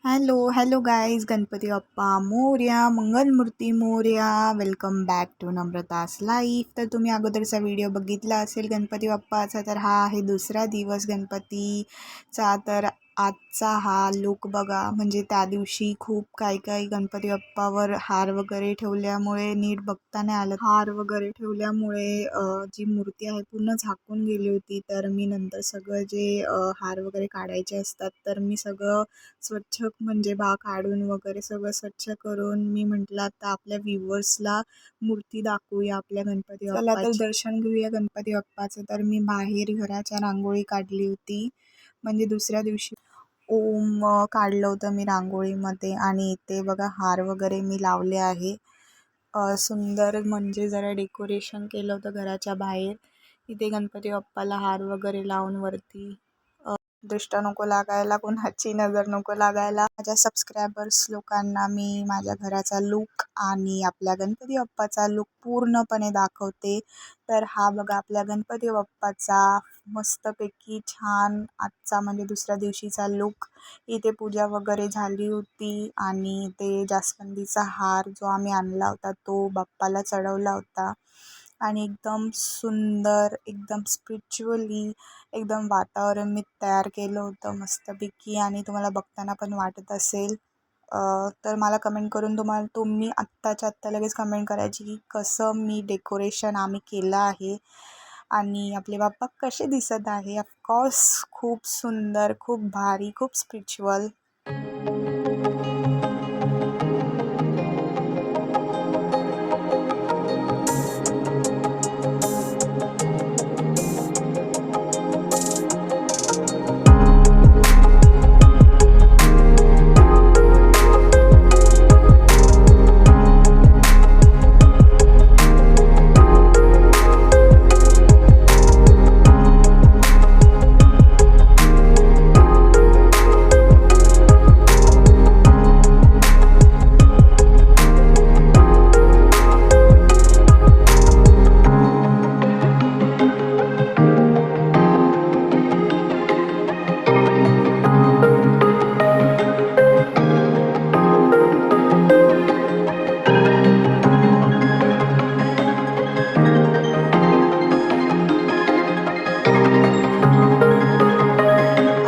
Hello hello guys, Ganpati Bappa Morya, Mangalmurti Morya. Welcome back to Namrata's life. तर तुम्ही अगोदरचा व्हिडिओ बघितला असेल गणपती बाप्पाचा. तर हा आहे दुसरा दिवस गणपतीचा. तर आजचा हा लुक बघा, म्हणजे त्या दिवशी खूप काही गणपती बाप्पावर हार वगैरे ठेवल्यामुळे नीट बघता नाही आलं. हार वगैरे ठेवल्यामुळे जी मूर्ती आहे पूर्ण झाकून गेली होती. तर मी नंतर सगळं जे हार वगैरे काढायचे असतात तर मी सगळं स्वच्छ, म्हणजे काढून वगैरे सगळं स्वच्छ करून मी म्हटलं आता आपल्या व्ह्यूवर्सला मूर्ती दाखवूया आपल्या गणपती बाप्पाची. चला तर दर्शन घेऊया गणपती बाप्पाचं. तर मी बाहेर घराच्या रांगोळी काढली होती, म्हणजे दुसऱ्या दिवशी ओम काढलं होतं मी रांगोळीमध्ये. आणि इथे बघा हार वगैरे मी लावले आहे. सुंदर म्हणजे जरा डेकोरेशन केलं होतं घराच्या बाहेर. इथे गणपती बाप्पाला हार वगैरे लावून वरती दृष्ट नको लागायला, कोणाची नजर नको लागायला. माझ्या सबस्क्रायबर्स लोकांना मी माझ्या घराचा लुक आणि आपल्या गणपती बाप्पाचा लुक पूर्णपणे दाखवते. तर हा बघा आपल्या गणपती बाप्पाचा मस्तपैकी छान आजचा, म्हणजे दुसऱ्या दिवशीचा लुक. इथे पूजा वगैरे झाली होती आणि ते जास्वंदीचा हार जो आम्ही आणला होता तो बाप्पाला चढवला होता. आणि एकदम सुंदर, एकदम स्पिरिच्युअली एकदम वातावरण मी तयार केलं होतं मस्तपैकी. आणि तुम्हाला बघताना पण वाटत असेल. तर मला कमेंट करून तुम्ही आत्ताच्या आत्ता लगेच कमेंट करायची की कसं मी डेकोरेशन आम्ही केलं आहे आणि आपले बाप्पा कसे दिसत आहे. ऑफकोर्स खूप सुंदर, खूप भारी, खूप स्पिरिच्युअल.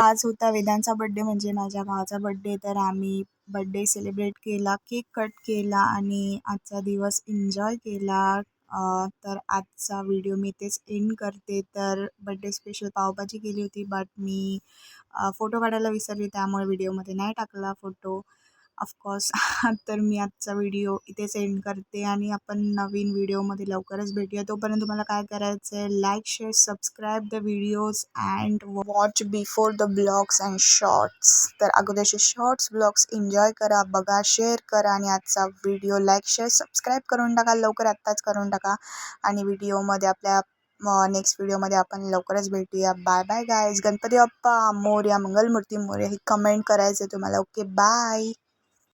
आज होता वेदांचा बड्डे, म्हणजे माझ्या भावाचा बड्डे. तर आम्ही बड्डे सेलिब्रेट केला, केक कट केला आणि आजचा दिवस एन्जॉय केला. तर आजचा व्हिडिओ मी इथेच एंड करते. तर बड्डे स्पेशल पावभाजी केली होती, बट मी फोटो काढायला विसरली, त्यामुळे व्हिडिओमध्ये नाही टाकला फोटो ऑफकोर्स. तर मी आजचा व्हिडिओ इथेच एंड करते आणि आपण नवीन व्हिडिओमध्ये लवकरच भेटूया. तोपर्यंत तुम्हाला काय करायचं आहे, like, share, subscribe the videos and watch before the blogs and shorts. तर अगोदरचे शॉर्ट्स ब्लॉग्स एन्जॉय करा, बघा, शेअर करा आणि आजचा व्हिडिओ लाईक, शेअर, सबस्क्राईब करून टाका, लवकर आत्ताच करून टाका. आणि व्हिडिओमध्ये आपल्या नेक्स्ट व्हिडिओमध्ये आपण लवकरच भेटूया. Bye bye guys. Ganpati Bappa Morya, Mangalmurti Morya ही कमेंट करायचं तुम्हाला. Okay, bye.